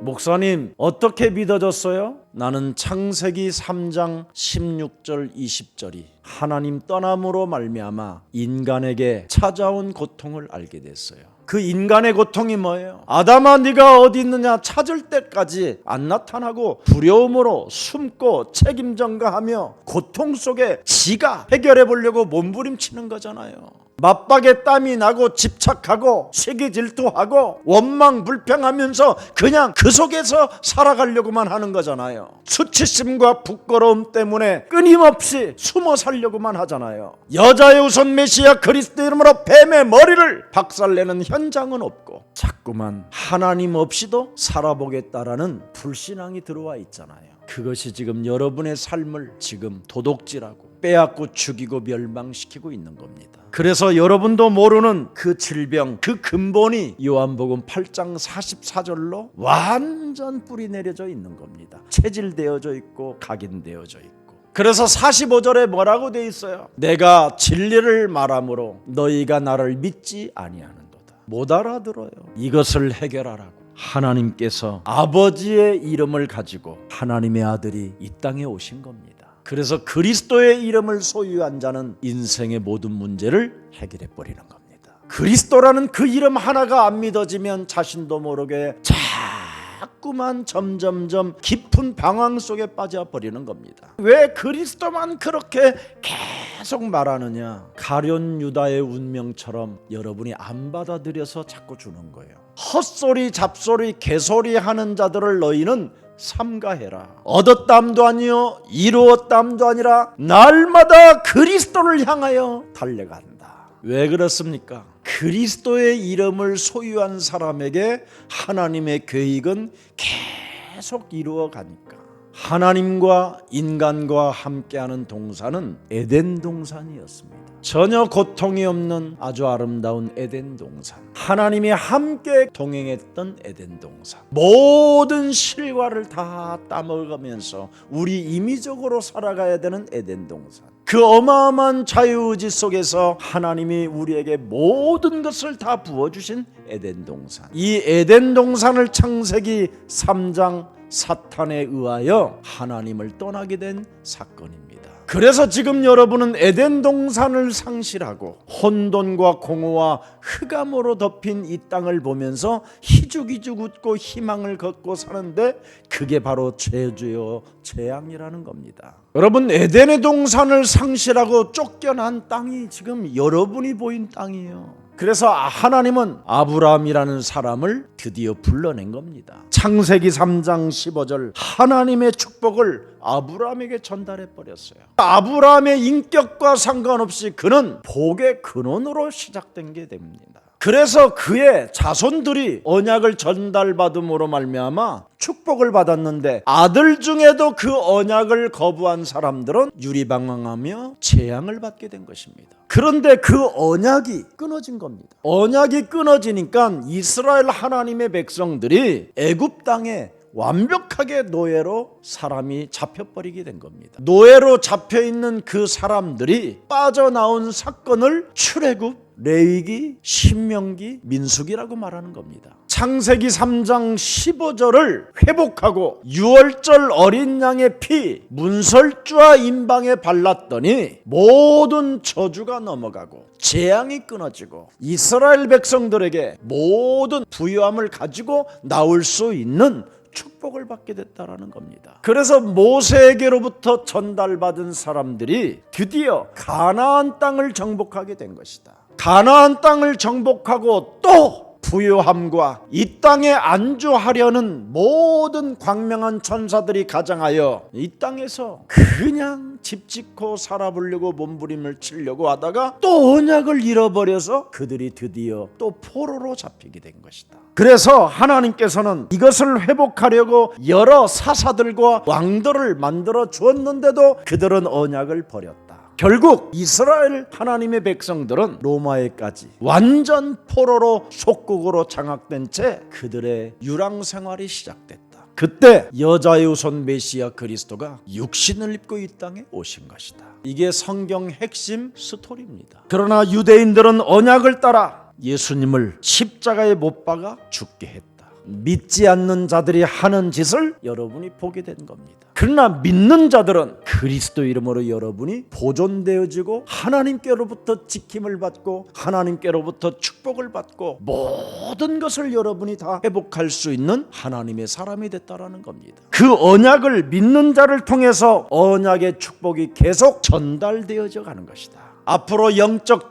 목사님, 어떻게 믿어졌어요? 나는 창세기 3장 16절 20절이 하나님 떠남으로 말미암아 인간에게 찾아온 고통을 알게 됐어요. 그 인간의 고통이 뭐예요? 아담아, 네가 어디 있느냐 찾을 때까지 안 나타나고 두려움으로 숨고 책임 전가하며 고통 속에 지가 해결해 보려고 몸부림치는 거잖아요. 맞박에 땀이 나고 집착하고 시기 질투하고 원망 불평하면서 그냥 그 속에서 살아가려고만 하는 거잖아요. 수치심과 부끄러움 때문에 끊임없이 숨어 살려고만 하잖아요. 여자의 우선 메시아 그리스도 이름으로 뱀의 머리를 박살내는 현장은 없고 자꾸만 하나님 없이도 살아보겠다라는 불신앙이 들어와 있잖아요. 그것이 지금 여러분의 삶을 지금 도둑질하고 빼앗고 죽이고 멸망시키고 있는 겁니다. 그래서 여러분도 모르는 그 질병, 그 근본이 요한복음 8장 44절로 완전 뿌리 내려져 있는 겁니다. 체질되어져 있고 각인되어져 있고. 그래서 45절에 뭐라고 돼 있어요? 내가 진리를 말함으로 너희가 나를 믿지 아니하는도다. 못 알아들어요. 이것을 해결하라고 하나님께서 아버지의 이름을 가지고 하나님의 아들이 이 땅에 오신 겁니다. 그래서 그리스도의 이름을 소유한 자는 인생의 모든 문제를 해결해 버리는 겁니다. 그리스도라는 그 이름 하나가 안 믿어지면 자신도 모르게 자꾸만 점점점 깊은 방황 속에 빠져버리는 겁니다. 왜 그리스도만 그렇게 계속 말하느냐? 가룟 유다의 운명처럼 여러분이 안 받아들여서 자꾸 주는 거예요. 헛소리 잡소리 개소리 하는 자들을 너희는 삼가해라. 얻었담도 아니요 이루었담도 아니라 날마다 그리스도를 향하여 달려간다. 왜 그렇습니까? 그리스도의 이름을 소유한 사람에게 하나님의 계획은 계속 이루어가니까. 하나님과 인간과 함께하는 동산은 에덴 동산이었습니다. 전혀 고통이 없는 아주 아름다운 에덴 동산, 하나님이 함께 동행했던 에덴 동산, 모든 실과를 다 따먹으면서 우리 임의적으로 살아가야 되는 에덴 동산, 그 어마어마한 자유의지 속에서 하나님이 우리에게 모든 것을 다 부어주신 에덴 동산. 이 에덴 동산을 창세기 3장 사탄에 의하여 하나님을 떠나게 된 사건입니다. 그래서 지금 여러분은 에덴 동산을 상실하고 혼돈과 공허와 흑암으로 덮인 이 땅을 보면서 희죽희죽 웃고 희망을 걷고 사는데 그게 바로 죄주요 재앙이라는 겁니다. 여러분, 에덴의 동산을 상실하고 쫓겨난 땅이 지금 여러분이 보인 땅이에요. 그래서 하나님은 아브라함이라는 사람을 드디어 불러낸 겁니다. 창세기 3장 15절 하나님의 축복을 아브라함에게 전달해 버렸어요. 아브라함의 인격과 상관없이 그는 복의 근원으로 시작된 게 됩니다. 그래서 그의 자손들이 언약을 전달받음으로 말미암아 축복을 받았는데 아들 중에도 그 언약을 거부한 사람들은 유리방황하며 재앙을 받게 된 것입니다. 그런데 그 언약이 끊어진 겁니다. 언약이 끊어지니까 이스라엘 하나님의 백성들이 애굽 땅에 완벽하게 노예로 사람이 잡혀버리게 된 겁니다. 노예로 잡혀있는 그 사람들이 빠져나온 사건을 출애굽, 레위기, 신명기, 민수기라고 말하는 겁니다. 창세기 3장 15절을 회복하고 유월절 어린 양의 피 문설주와 임방에 발랐더니 모든 저주가 넘어가고 재앙이 끊어지고 이스라엘 백성들에게 모든 부유함을 가지고 나올 수 있는 축복을 받게 됐다라는 겁니다. 그래서 모세에게로부터 전달받은 사람들이 드디어 가나안 땅을 정복하게 된 것이다. 가나안 땅을 정복하고 또 부유함과 이 땅에 안주하려는 모든 광명한 천사들이 가장하여 이 땅에서 그냥 집 짓고 살아보려고 몸부림을 치려고 하다가 또 언약을 잃어버려서 그들이 드디어 또 포로로 잡히게 된 것이다. 그래서 하나님께서는 이것을 회복하려고 여러 사사들과 왕들을 만들어 주었는데도 그들은 언약을 버렸다. 결국 이스라엘 하나님의 백성들은 로마에까지 완전 포로로 속국으로 장악된 채 그들의 유랑 생활이 시작됐다. 그때 여자의 우선 메시아 그리스도가 육신을 입고 이 땅에 오신 것이다. 이게 성경 핵심 스토리입니다. 그러나 유대인들은 언약을 따라 예수님을 십자가에 못 박아 죽게 했다. 믿지 않는 자들이 하는 짓을 여러분이 보게 된 겁니다. 그러나 믿는 자들은 그리스도 이름으로 여러분이 보존되어지고 하나님께로부터 지킴을 받고 하나님께로부터 축복을 받고 모든 것을 여러분이 다 회복할 수 있는 하나님의 사람이 됐다라는 겁니다. 그 언약을 믿는 자를 통해서 언약의 축복이 계속 전달되어져 가는 것이다. 앞으로 영적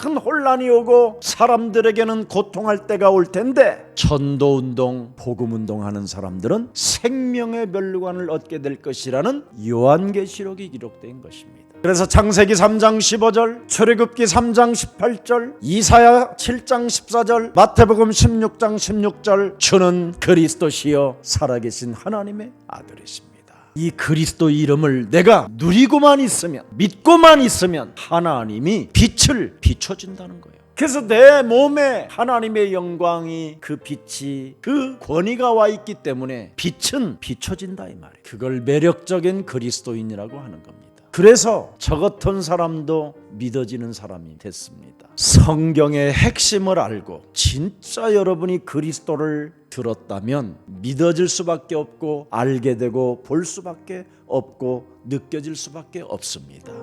큰 혼란이 오고 사람들에게는 고통할 때가 올 텐데 전도운동, 복음운동 하는 사람들은 생명의 멸류관을 얻게 될 것이라는 요한계시록이 기록된 것입니다. 그래서 창세기 3장 15절, 출애굽기 3장 18절, 이사야 7장 14절, 마태복음 16장 16절, 주는 그리스도시여 살아계신 하나님의 아들이십니다. 이 그리스도 이름을 내가 누리고만 있으면, 믿고만 있으면 하나님이 빛을 비춰준다는 거예요. 그래서 내 몸에 하나님의 영광이, 그 빛이, 그 권위가 와 있기 때문에 빛은 비춰진다 이 말이에요. 그걸 매력적인 그리스도인이라고 하는 겁니다. 그래서 저 같은 사람도 믿어지는 사람이 됐습니다. 성경의 핵심을 알고 진짜 여러분이 그리스도를 들었다면 믿어질 수밖에 없고 알게 되고 볼 수밖에 없고 느껴질 수밖에 없습니다.